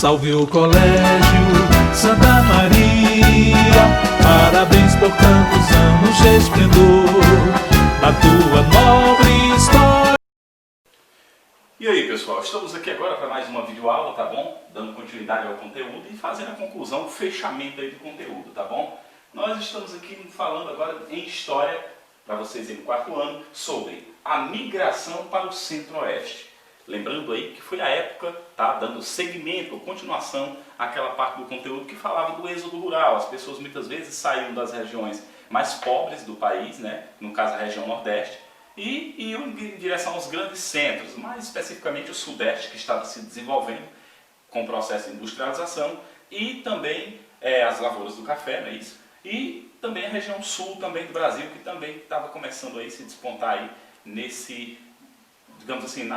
Salve o Colégio Santa Maria, parabéns por tantos anos de esplendor da tua nobre história. E aí pessoal, estamos aqui agora para mais uma videoaula, tá bom? Dando continuidade ao conteúdo e fazendo a conclusão, o fechamento aí do conteúdo, tá bom? Nós estamos aqui falando agora em história, para vocês aí no quarto ano, sobre a migração para o centro-oeste. Lembrando aí que foi a época, tá, dando seguimento, continuação àquela parte do conteúdo que falava do êxodo rural. As pessoas muitas vezes saíam das regiões mais pobres do país, né, no caso a região nordeste, e iam em direção aos grandes centros, mais especificamente o sudeste, que estava se desenvolvendo com o processo de industrialização, e também as lavouras do café, não é isso? E também a região sul também do Brasil, que também estava começando aí a se despontar aí nesse, digamos assim,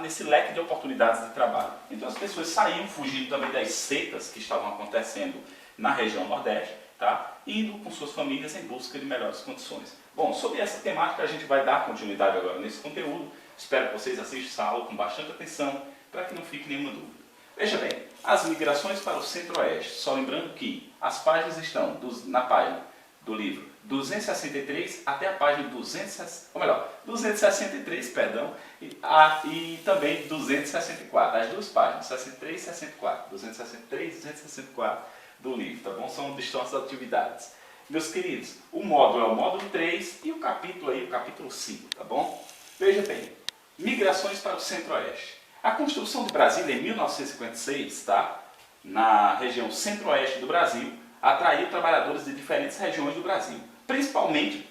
nesse leque de oportunidades de trabalho. Então as pessoas saíam fugindo também das secas que estavam acontecendo na região nordeste, tá? Indo com suas famílias em busca de melhores condições. Bom, sobre essa temática a gente vai dar continuidade agora nesse conteúdo. Espero que vocês assistam essa aula com bastante atenção, para que não fique nenhuma dúvida. Veja bem, as migrações para o centro-oeste. Só lembrando que as páginas estão na página do livro 263 até a página 263, perdão, e também 264, as duas páginas, 63 e 64, 263 e 264 do livro, tá bom? São onde estão as atividades. Meus queridos, o módulo é o módulo 3 e o capítulo aí, o capítulo 5, tá bom? Veja bem, migrações para o centro-oeste. A construção de Brasília em 1956, tá? Na região centro-oeste do Brasil, atraiu trabalhadores de diferentes regiões do Brasil. Principalmente,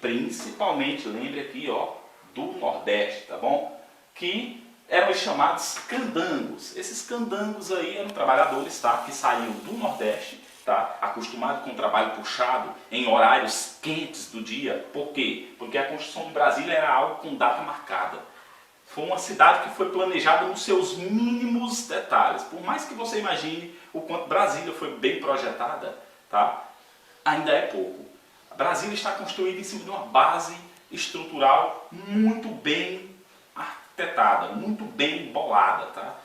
lembre aqui, ó, do Nordeste, tá bom? Que eram os chamados candangos. Esses candangos aí eram trabalhadores, tá? Que saíam do Nordeste, tá? Acostumados com o trabalho puxado, em horários quentes do dia. Por quê? Porque a construção de Brasília era algo com data marcada. Foi uma cidade que foi planejada nos seus mínimos detalhes. Por mais que você imagine o quanto Brasília foi bem projetada, tá? Ainda é pouco. Brasília está construída em cima de uma base estrutural muito bem arquitetada, muito bem bolada, tá?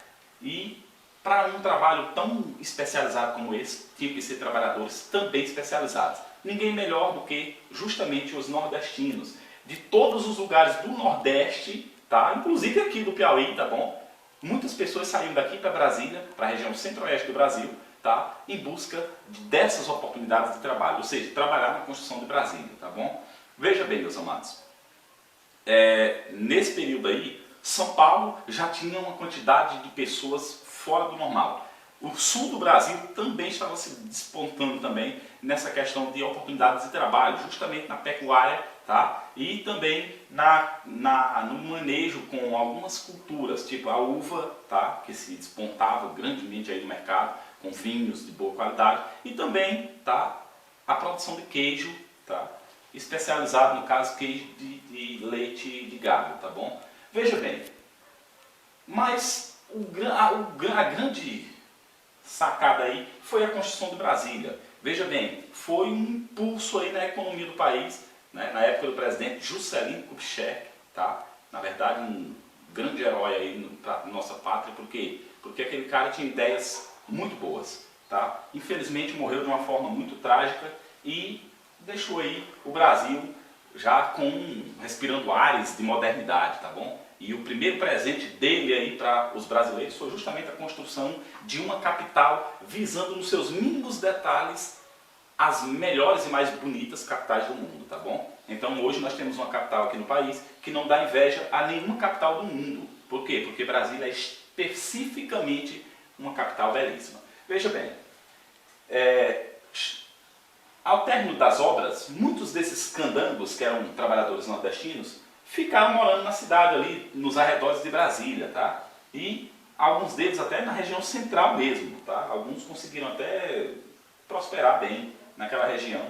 E para um trabalho tão especializado como esse, tinha que ser trabalhadores também especializados. Ninguém melhor do que justamente os nordestinos. De todos os lugares do Nordeste, tá? Inclusive aqui do Piauí, tá bom? Muitas pessoas saíram daqui para Brasília, para a região centro-oeste do Brasil, tá? Em busca dessas oportunidades de trabalho, ou seja, trabalhar na construção de Brasília, tá bom? Veja bem, meus amados, nesse período aí, São Paulo já tinha uma quantidade de pessoas fora do normal. O sul do Brasil também estava se despontando também nessa questão de oportunidades de trabalho, justamente na pecuária, tá? E também no manejo com algumas culturas, tipo a uva, tá? Que se despontava grandemente aí no mercado, com vinhos de boa qualidade, e também, tá, a produção de queijo, tá, especializado no caso queijo de leite de gado, tá bom? Veja bem, mas a grande sacada aí foi a construção de Brasília. Veja bem, foi um impulso aí na economia do país, né, na época do presidente Juscelino Kubitschek, tá? Na verdade um grande herói aí para nossa pátria, por quê? Porque aquele cara tinha ideias muito boas, tá? Infelizmente morreu de uma forma muito trágica e deixou aí o Brasil já respirando ares de modernidade, tá bom? E o primeiro presente dele aí para os brasileiros foi justamente a construção de uma capital visando nos seus mínimos detalhes as melhores e mais bonitas capitais do mundo, tá bom? Então hoje nós temos uma capital aqui no país que não dá inveja a nenhuma capital do mundo. Por quê? Porque Brasília é especificamente uma capital belíssima. Veja bem, ao término das obras, muitos desses candangos, que eram trabalhadores nordestinos, ficaram morando na cidade ali, nos arredores de Brasília, tá? E alguns deles até na região central mesmo, tá? Alguns conseguiram até prosperar bem naquela região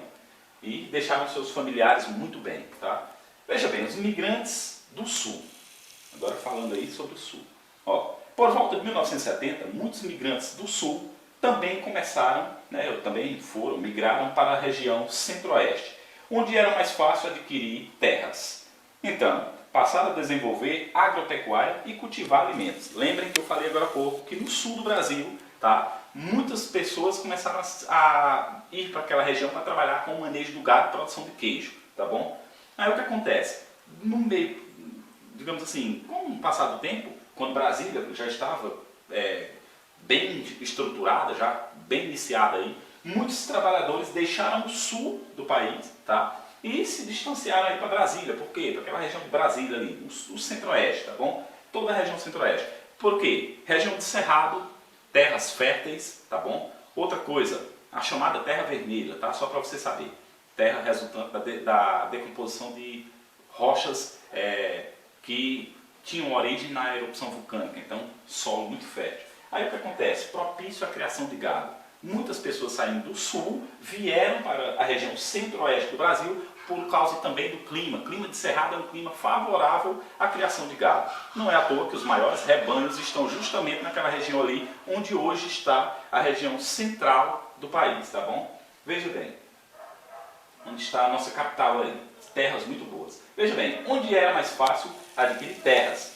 e deixaram seus familiares muito bem, tá? Veja bem, os imigrantes do sul, agora falando aí sobre o sul, ó. Por volta de 1970, muitos imigrantes do sul também começaram, né, migraram para a região centro-oeste, onde era mais fácil adquirir terras. Então, passaram a desenvolver agropecuária e cultivar alimentos. Lembrem que eu falei agora há pouco que no sul do Brasil tá? Muitas pessoas começaram a ir para aquela região para trabalhar com o manejo do gado e produção de queijo, tá bom? Aí o que acontece? No meio, digamos assim, com o passar do tempo, quando Brasília já estava bem estruturada, já bem iniciada aí, muitos trabalhadores deixaram o sul do país, tá? E se distanciaram aí para Brasília. Por quê? Para aquela região de Brasília ali, o centro-oeste, tá bom? Toda a região centro-oeste. Por quê? Região de Cerrado, terras férteis, tá bom? Outra coisa, a chamada terra vermelha, tá? Só para você saber. Terra resultante da decomposição de rochas que tinham origem na erupção vulcânica. Então, solo muito fértil. Aí o que acontece? Propício à criação de gado. Muitas pessoas saindo do sul vieram para a região centro-oeste do Brasil por causa também do clima. O clima de Cerrado é um clima favorável à criação de gado. Não é à toa que os maiores rebanhos estão justamente naquela região ali, onde hoje está a região central do país, tá bom? Veja bem, onde está a nossa capital aí, terras muito boas. Veja bem, onde era mais fácil adquirir terras?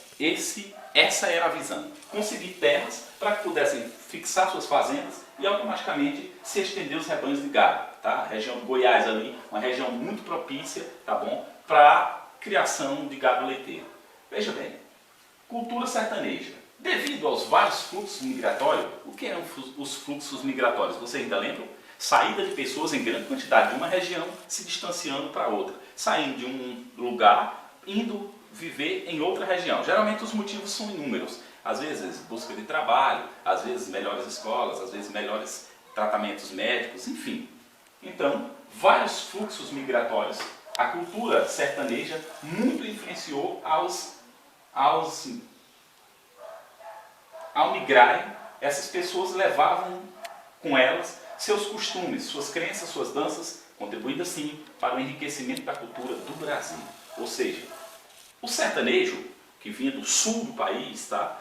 Essa era a visão. Conseguir terras para que pudessem fixar suas fazendas e automaticamente se estender os rebanhos de gado. Tá? A região de Goiás ali, uma região muito propícia, tá bom? Para criação de gado leiteiro. Veja bem, cultura sertaneja. Devido aos vários fluxos migratórios, o que eram os fluxos migratórios? Vocês ainda lembram? Saída de pessoas em grande quantidade de uma região se distanciando para outra. Saindo de um lugar, indo viver em outra região. Geralmente os motivos são inúmeros. Às vezes busca de trabalho, às vezes melhores escolas, às vezes melhores tratamentos médicos, enfim. Então, vários fluxos migratórios. A cultura sertaneja muito influenciou ao migrarem, essas pessoas levavam com elas seus costumes, suas crenças, suas danças, contribuindo assim para o enriquecimento da cultura do Brasil. Ou seja, o sertanejo, que vinha do sul do país, tá?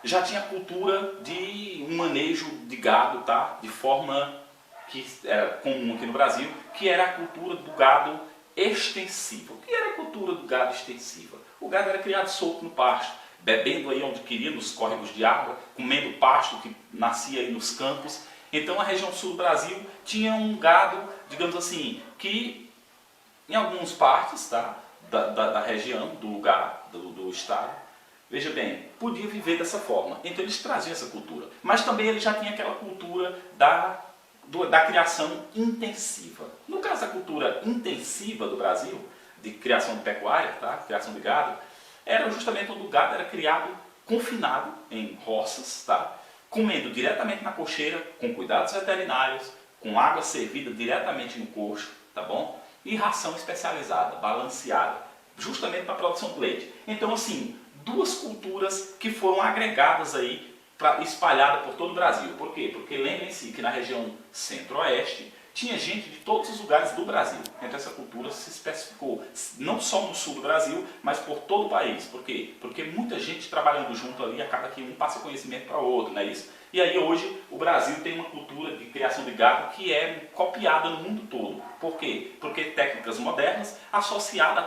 Já tinha cultura de um manejo de gado, tá? De forma que era comum aqui no Brasil, que era a cultura do gado extensiva. O que era a cultura do gado extensiva? O gado era criado solto no pasto, bebendo aí onde queria, nos córregos de água, comendo pasto que nascia aí nos campos. Então a região sul do Brasil tinha um gado, digamos assim, que em algumas partes, tá? Da região, do lugar, do estado, veja bem, podia viver dessa forma. Então eles traziam essa cultura. Mas também ele já tinha aquela cultura da criação intensiva. No caso da cultura intensiva do Brasil, de criação de pecuária, tá? Criação de gado, era justamente onde o gado era criado confinado em roças, tá? Comendo diretamente na cocheira, com cuidados veterinários, com água servida diretamente no coxo, tá bom? E ração especializada, balanceada, justamente para a produção de leite. Então, assim, duas culturas que foram agregadas aí, espalhadas por todo o Brasil. Por quê? Porque lembrem-se que na região centro-oeste tinha gente de todos os lugares do Brasil. Então essa cultura se especificou, não só no sul do Brasil, mas por todo o país. Por quê? Porque muita gente trabalhando junto ali, acaba que um passa conhecimento para o outro, não é isso? E aí hoje o Brasil tem uma cultura de criação de gado que é copiada no mundo todo. Por quê? Porque técnicas modernas associadas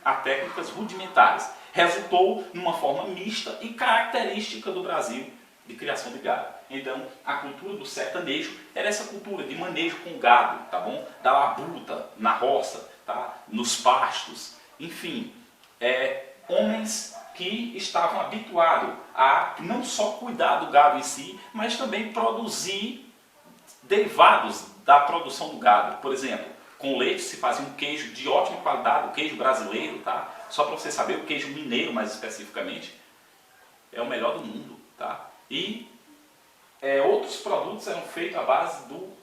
a técnicas rudimentares. Resultou numa forma mista e característica do Brasil de criação de gado. Então, a cultura do sertanejo era essa cultura de manejo com gado, tá bom? Da labuta, na roça, tá? Nos pastos, enfim, homens que estavam habituados a não só cuidar do gado em si, mas também produzir derivados da produção do gado. Por exemplo, com leite se fazia um queijo de ótima qualidade, o queijo brasileiro, tá? Só para você saber, o queijo mineiro mais especificamente, é o melhor do mundo, tá? E outros produtos eram feitos à base do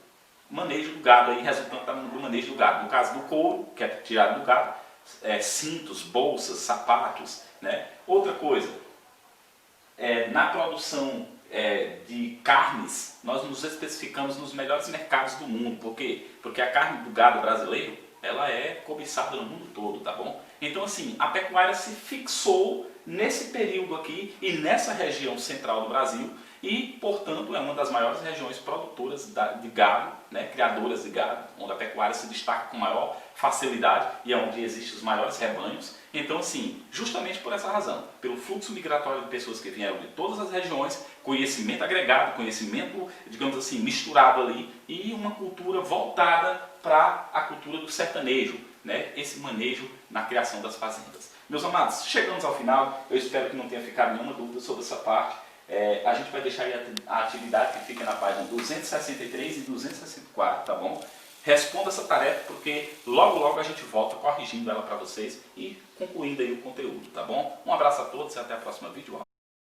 manejo do gado, aí, resultante do manejo do gado. No caso do couro, que é tirado do gado, cintos, bolsas, sapatos, né? Outra coisa, na produção de carnes, nós nos especificamos nos melhores mercados do mundo. Por quê? Porque a carne do gado brasileiro, ela é cobiçada no mundo todo, tá bom? Então assim, a pecuária se fixou nesse período aqui e nessa região central do Brasil, e, portanto, é uma das maiores regiões produtoras de gado, né, criadoras de gado, onde a pecuária se destaca com maior facilidade e é onde existem os maiores rebanhos. Então, assim, justamente por essa razão, pelo fluxo migratório de pessoas que vieram de todas as regiões, conhecimento agregado, conhecimento, digamos assim, misturado ali e uma cultura voltada para a cultura do sertanejo, né, esse manejo na criação das fazendas. Meus amados, chegamos ao final, eu espero que não tenha ficado nenhuma dúvida sobre essa parte. A gente vai deixar aí a atividade que fica na página 263 e 264, tá bom? Responda essa tarefa porque logo a gente volta corrigindo ela para vocês e concluindo aí o conteúdo, tá bom? Um abraço a todos e até a próxima vídeo.